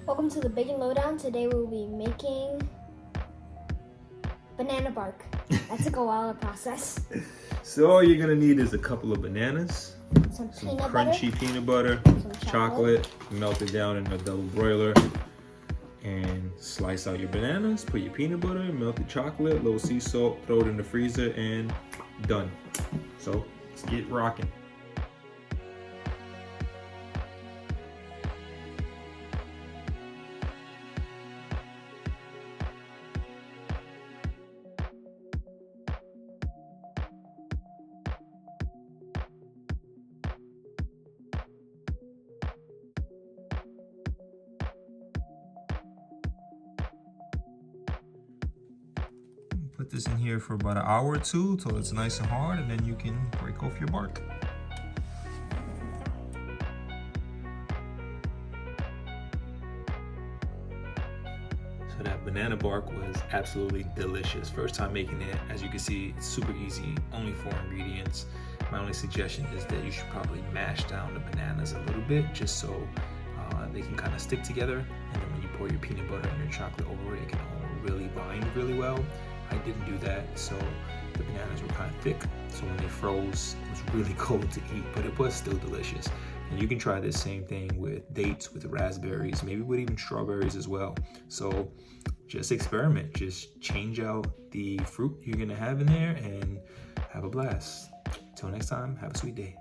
Welcome to the Baking Lowdown. Today we'll be making banana bark. That took a while to process. So all you're gonna need is a couple of bananas, Some some peanut crunchy butter, peanut butter, some chocolate, melt it down in a double broiler, and slice out your bananas, put your peanut butter, melted chocolate, a little sea salt, throw it in the freezer, and done. So let's get rocking. Put this in here for about an hour or two till it's nice and hard, and then you can break off your bark. So that banana bark was absolutely delicious. First time making it. As you can see, it's super easy, only 4 ingredients. My only suggestion is that you should probably mash down the bananas a little bit just so they can kind of stick together. And then when you pour your peanut butter and your chocolate over it, it can all really bind really well. I didn't do that, so the bananas were kind of thick. So when they froze, it was really cold to eat, but it was still delicious. And you can try this same thing with dates, with raspberries, maybe with even strawberries as well. So just experiment, just change out the fruit you're gonna have in there and have a blast. Till next time, have a sweet day.